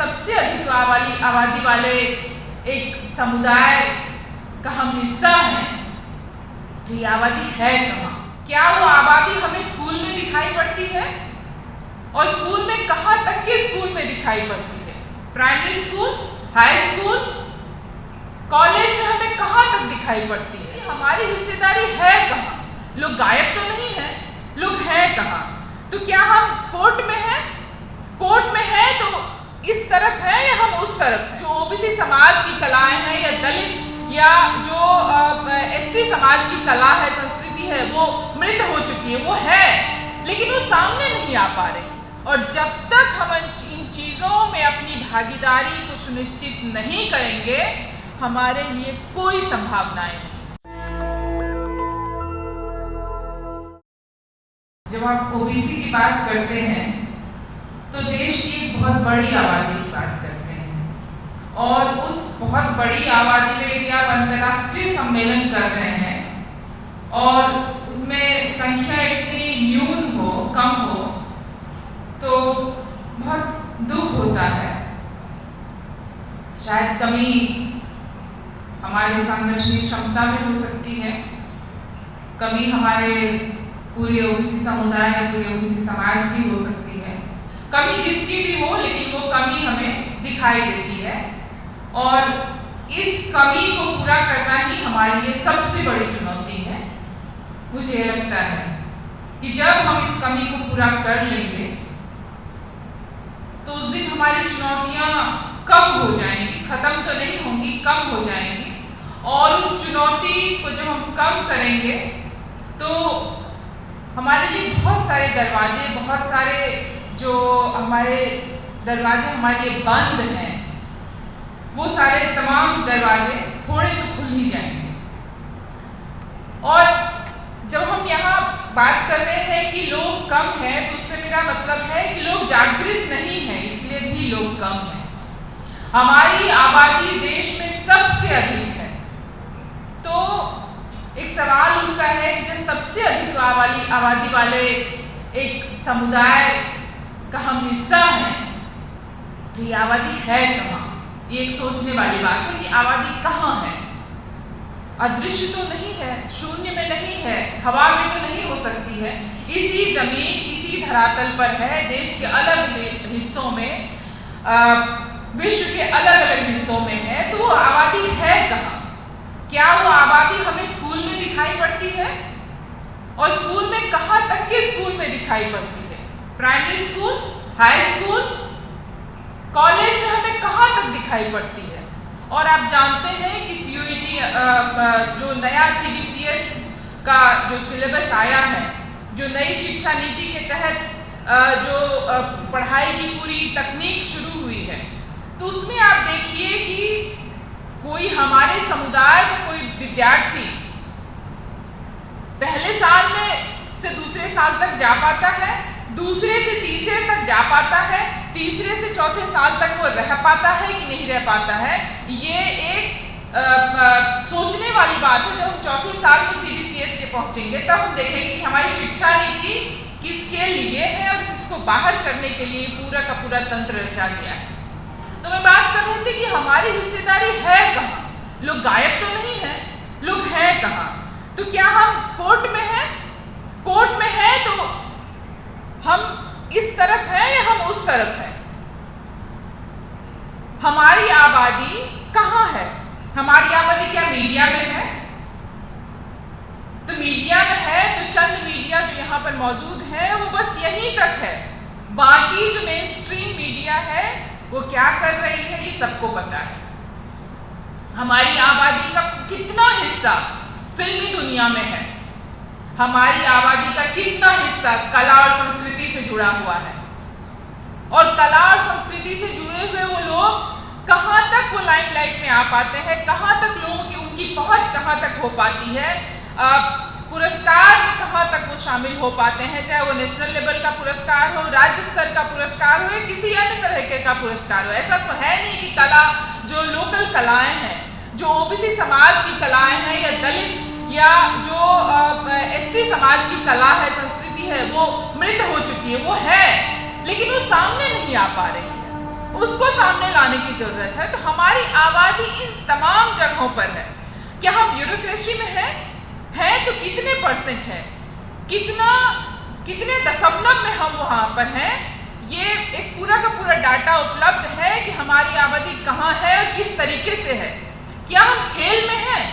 सबसे अधिक आबादी वाले एक समुदाय का हम हिस्सा हैं, तो ये आबादी है कहाँ? क्या वो आबादी हमें स्कूल में दिखाई पड़ती है? और स्कूल में कहाँ तक के स्कूल में दिखाई पड़ती है? Primary school, high school, college में हमें कहाँ तक दिखाई पड़ती है? हमारी हिस्सेदारी है कहाँ? लोग गायब तो नहीं है, लोग हैं कहाँ? तो क्या हम कोर्ट में हैं? कोर्ट में है तो इस तरफ है या हम उस तरफ? जो ओबीसी समाज की कलाएं हैं या दलित या जो एसटी समाज की कला है, संस्कृति है, वो मृत हो चुकी है, वो है, लेकिन वो सामने नहीं आ पा रही। और जब तक हम इन चीज़ों में अपनी भागीदारी को सुनिश्चित नहीं करेंगे, हमारे लिए कोई संभावनाएं नहीं। जब आप ओबीसी की बात करते हैं तो देश की एक बहुत बड़ी आबादी की बात करते हैं, और उस बहुत बड़ी आबादी में यदि आप अंतर्राष्ट्रीय सम्मेलन कर रहे हैं और उसमें संख्या इतनी न्यून हो, कम हो, तो बहुत दुख होता है। शायद कमी हमारे सांगठनिक क्षमता में हो सकती है, कमी हमारे पूरे ओबीसी समुदाय या पूरे ओबीसी समाज की हो सकती है, कमी जिसकी भी हो, लेकिन वो कमी हमें दिखाई देती है। और इस कमी को पूरा करना ही हमारे लिए सबसे बड़ी चुनौती है। मुझे लगता है कि जब हम इस कमी को पूरा कर लेंगे तो उस दिन हमारी चुनौतियां कम हो जाएंगी, खत्म तो नहीं होंगी, कम हो जाएंगी। और उस चुनौती को जब हम कम करेंगे तो हमारे लिए बहुत सारे दरवाजे, बहुत सारे जो हमारे दरवाजे हमारे लिए बंद हैं, वो सारे तमाम दरवाजे थोड़े तो खुल ही जाएंगे। और जब हम यहाँ बात कर रहे हैं कि लोग कम हैं, तो उससे मेरा मतलब है कि लोग जागृत नहीं हैं, इसलिए भी लोग कम हैं। हमारी आबादी देश में सबसे अधिक है, तो एक सवाल उठता है कि जब सबसे अधिक आबादी वाले एक समुदाय का हम हिस्सा हैं, तो ये आबादी है कहाँ? ये एक सोचने वाली बात है कि आबादी कहाँ है। अदृश्य तो नहीं है, शून्य में नहीं है, हवा में तो नहीं हो सकती है, इसी जमीन, इसी धरातल पर है, देश के अलग हिस्सों में, विश्व के अलग अलग हिस्सों में है। तो वो आबादी है कहाँ? क्या वो आबादी हमें स्कूल में दिखाई पड़ती है? और स्कूल में कहाँ तक के स्कूल में दिखाई पड़ती है? Primary school, high school, college में हमें कहाँ तक दिखाई पड़ती है? और आप जानते हैं कि सीयूईटी जो नया सीबीसीएस का जो सिलेबस आया है, जो नई शिक्षा नीति के तहत जो पढ़ाई की पूरी तकनीक शुरू हुई है, तो उसमें आप देखिए कि कोई हमारे समुदाय का कोई विद्यार्थी पहले साल में से दूसरे साल तक जा पाता है, दूसरे से तीसरे तक जा पाता है, तीसरे से चौथे साल तक वो रह पाता है कि नहीं रह पाता है। ये एक सोचने वाली बात है। जब हम चौथे साल में सीबीसीएस के पहुंचेंगे तब हम देखेंगे कि हमारी शिक्षा नीति किसके लिए है और किसको बाहर करने के लिए पूरा का पूरा तंत्र रचा गया है। तो मैं बात कर रही थी कि हमारी हिस्सेदारी है कहाँ? लोग गायब तो नहीं है, लोग हैं कहाँ? तो क्या हम कोर्ट में हैं? कोर्ट में है तो हम इस तरफ हैं या हम उस तरफ हैं? हमारी आबादी कहाँ है? हमारी आबादी क्या मीडिया में है? तो मीडिया में है तो चंद मीडिया जो यहाँ पर मौजूद है वो बस यहीं तक है। बाकी जो मेन स्ट्रीम मीडिया है वो क्या कर रही है ये सबको पता है। हमारी आबादी का कितना हिस्सा फिल्मी दुनिया में है? हमारी आबादी का कितना हिस्सा कला और संस्कृति से जुड़ा हुआ है? और कला और संस्कृति से जुड़े हुए वो लोग कहाँ तक वो लाइमलाइट में आ पाते हैं? कहाँ तक लोगों की उनकी पहुंच कहाँ तक हो पाती है? पुरस्कार में कहाँ तक वो शामिल हो पाते हैं, चाहे वो नेशनल लेवल का पुरस्कार हो, राज्य स्तर का पुरस्कार हो या किसी अन्य तरह का पुरस्कार हो। ऐसा तो है नहीं कि कला जो लोकल कलाएं हैं, जो ओबीसी समाज की कलाएं हैं या दलित या जो एसटी समाज की कला है, संस्कृति है, वो मृत हो चुकी है, वो है, लेकिन वो सामने नहीं आ पा रही है। उसको सामने बनाने की ज़रूरत है। तो हमारी आबादी इन तमाम जगहों पर है। क्या हम ब्यूरोक्रेसी में हैं तो कितने परसेंट है, कितने दशमलव में हम वहाँ पर हैं, ये एक पूरा का पूरा डाटा उपलब्ध है कि हमारी आबादी कहाँ है और किस तरीके से है। क्या हम खेल में हैं,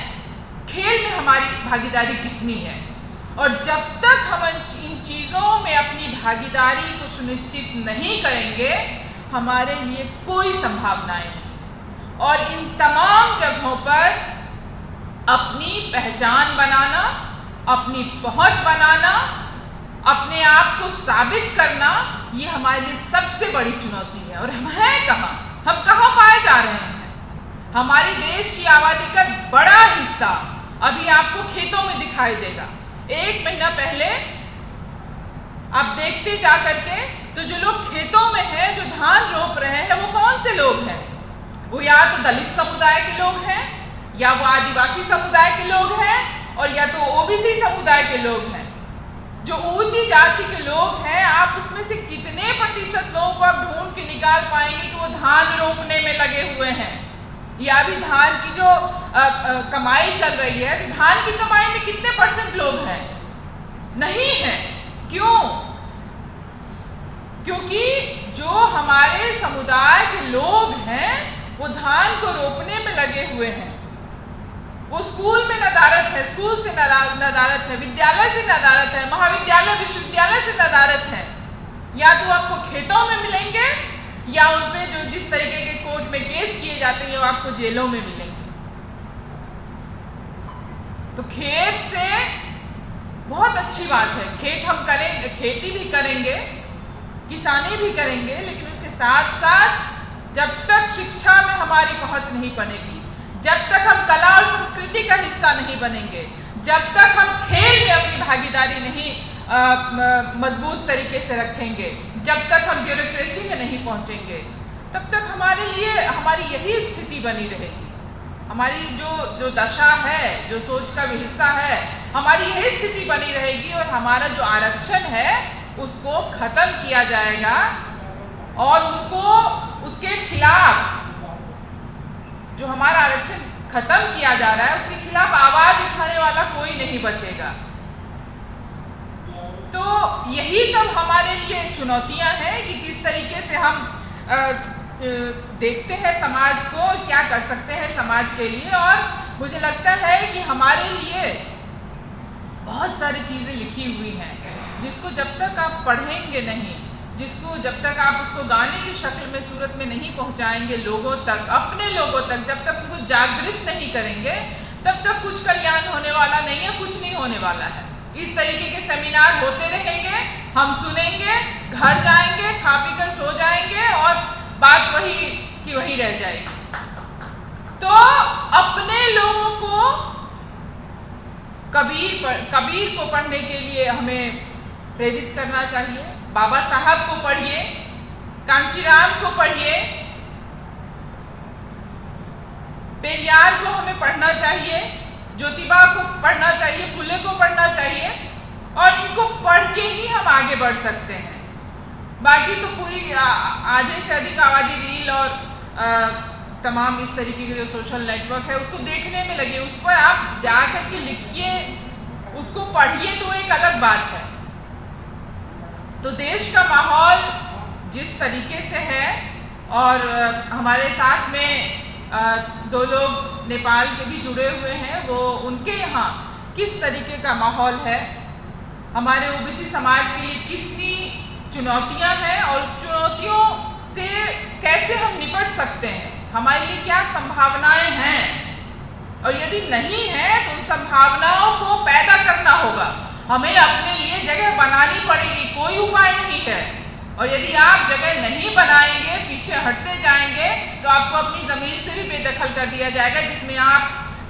खेल में हमारी भागीदारी कितनी है। और जब तक हम इन चीज़ों में अपनी भागीदारी को सुनिश्चित नहीं करेंगे, हमारे लिए कोई संभावनाएं नहीं। और इन तमाम जगहों पर अपनी पहचान बनाना, अपनी पहुंच बनाना, अपने आप को साबित करना, ये हमारे लिए सबसे बड़ी चुनौती है। और हम हैं कहाँ, हम कहाँ पाए जा रहे हैं। हमारे देश की आबादी का बड़ा हिस्सा अभी आपको खेतों में दिखाई देगा। 1 महीना पहले आप देखते जा करके तो जो लोग खेतों में हैं, जो धान रोप रहे हैं, वो कौन से लोग हैं? वो या तो दलित समुदाय के लोग हैं, या वो आदिवासी समुदाय के लोग हैं, और या तो ओबीसी समुदाय के लोग हैं। जो ऊंची जाति के लोग हैं, आप उसमें से कितने प्रतिशत लोगों को आप ढूंढ के निकाल पाएंगे कि वो धान रोपने में लगे हुए हैं, या भी धान की जो कमाई चल रही है, तो धान की कमाई में कितने परसेंट लोग हैं? नहीं है। क्यों? क्योंकि जो हमारे समुदाय के लोग हैं वो धान को रोपने में लगे हुए हैं। वो स्कूल में नदारत है, स्कूल से नदारत है, विद्यालय से नदारत है, महाविद्यालय विश्वविद्यालय से नदारत है। या तो आपको खेतों में मिलेंगे, या उन पे जो जिस तरीके के कोर्ट में केस किए जाते हैं वो आपको जेलों में मिलेंगे। तो खेत से बहुत अच्छी बात है, खेत हम करेंगे, खेती भी करेंगे, किसानी भी करेंगे, लेकिन उसके साथ साथ जब तक शिक्षा में हमारी पहुंच नहीं बनेगी, जब तक हम कला और संस्कृति का हिस्सा नहीं बनेंगे, जब तक हम खेल में अपनी भागीदारी नहीं मजबूत तरीके से रखेंगे, जब तक हम ब्यूरोक्रेसी में नहीं पहुंचेंगे, तब तक हमारे लिए हमारी यही स्थिति बनी रहेगी। हमारी जो दशा है, जो सोच का भी हिस्सा है, हमारी यही स्थिति बनी रहेगी। और हमारा जो आरक्षण है उसको खत्म किया जाएगा, और उसके खिलाफ जो हमारा आरक्षण खत्म किया जा रहा है उसके खिलाफ आवाज उठाने वाला कोई नहीं बचेगा। तो यही सब हमारे लिए चुनौतियां हैं कि किस तरीके से हम देखते हैं समाज को, क्या कर सकते हैं समाज के लिए। और मुझे लगता है कि हमारे लिए बहुत सारी चीज़ें लिखी हुई हैं, जिसको जब तक आप पढ़ेंगे नहीं, जिसको जब तक आप उसको गाने की शक्ल में, सूरत में नहीं पहुंचाएंगे लोगों तक, अपने लोगों तक, जब तक उनको जागृत नहीं करेंगे, तब तक कुछ कल्याण होने वाला नहीं है, कुछ नहीं होने वाला है। इस तरीके के सेमिनार होते रहेंगे, हम सुनेंगे, घर जाएंगे, खा पी कर सो जाएंगे, और बात वही की वही रह जाएगी। तो अपने लोगों को कबीर को पढ़ने के लिए हमें प्रेरित करना चाहिए। बाबा साहब को पढ़िए, कांशीराम को पढ़िए, पेरियार को हमें पढ़ना चाहिए, ज्योतिबा को पढ़ना चाहिए, फुले को पढ़ना चाहिए, और इनको पढ़ के ही हम आगे बढ़ सकते हैं। बाकी तो पूरी आधे से अधिक आबादी रील और तमाम इस तरीके के जो सोशल नेटवर्क है उसको देखने में लगे, उस पर आप जा कर के लिखिए, उसको पढ़िए, तो एक अलग बात है। तो देश का माहौल जिस तरीके से है, और हमारे साथ में 2 लोग नेपाल के भी जुड़े हुए हैं, वो उनके यहाँ किस तरीके का माहौल है, हमारे ओबीसी समाज के लिए कितनी चुनौतियाँ हैं, और उस चुनौतियों से कैसे हम निपट सकते हैं, हमारे लिए क्या संभावनाएं हैं, और यदि नहीं है तो उन संभावनाओं को पैदा करना होगा। हमें अपने लिए जगह बनानी पड़ेगी, कोई उपाय नहीं है। और यदि आप जगह नहीं बनाएंगे, पीछे हटते जाएंगे, तो आपको अपनी ज़मीन से भी बेदखल कर दिया जाएगा, जिसमें आप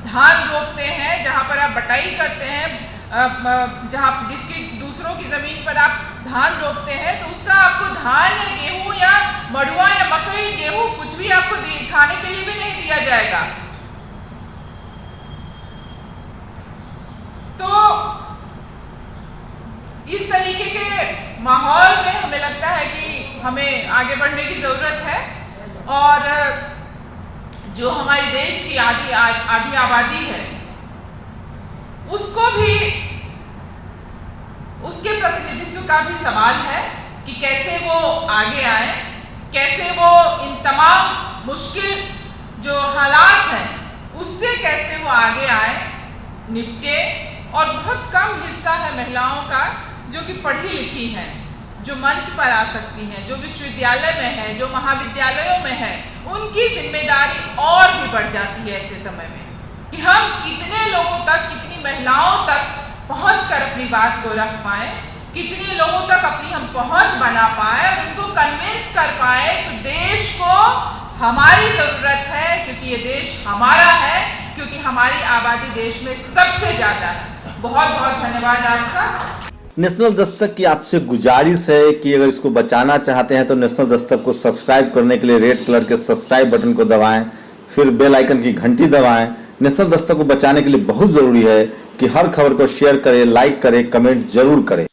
धान रोपते हैं, जहाँ पर आप बटाई करते हैं, जिसकी दूसरों की ज़मीन पर आप धान रोपते हैं, तो उसका आपको धान या गेहूँ या मड़ुआ या मकई, गेहूँ कुछ भी आपको खाने के लिए भी नहीं दिया जाएगा। तो इस तरीके के माहौल में हमें लगता है कि हमें आगे बढ़ने की ज़रूरत है। और जो हमारे देश की आधी आबादी है उसको भी, उसके प्रतिनिधित्व का भी सवाल है कि कैसे वो आगे आए, कैसे वो इन तमाम मुश्किल जो हालात हैं उससे कैसे वो आगे आए, निपटे। और बहुत कम हिस्सा है महिलाओं का जो कि पढ़ी लिखी हैं, जो मंच पर आ सकती हैं, जो विश्वविद्यालय में है, जो महाविद्यालयों में है। उनकी जिम्मेदारी और भी बढ़ जाती है ऐसे समय में कि हम कितने लोगों तक, कितनी महिलाओं तक पहुंचकर अपनी बात को रख पाए, कितने लोगों तक अपनी हम पहुंच बना पाए और उनको कन्विंस कर पाए कि देश को हमारी ज़रूरत है, क्योंकि ये देश हमारा है, क्योंकि हमारी आबादी देश में सबसे ज़्यादा है। बहुत बहुत धन्यवाद आपका। नेशनल दस्तक की आपसे गुजारिश है कि अगर इसको बचाना चाहते हैं तो नेशनल दस्तक को सब्सक्राइब करने के लिए रेड कलर के सब्सक्राइब बटन को दबाएं, फिर बेल आइकन की घंटी दबाएं। नेशनल दस्तक को बचाने के लिए बहुत जरूरी है कि हर खबर को शेयर करें, लाइक करें, कमेंट जरूर करें।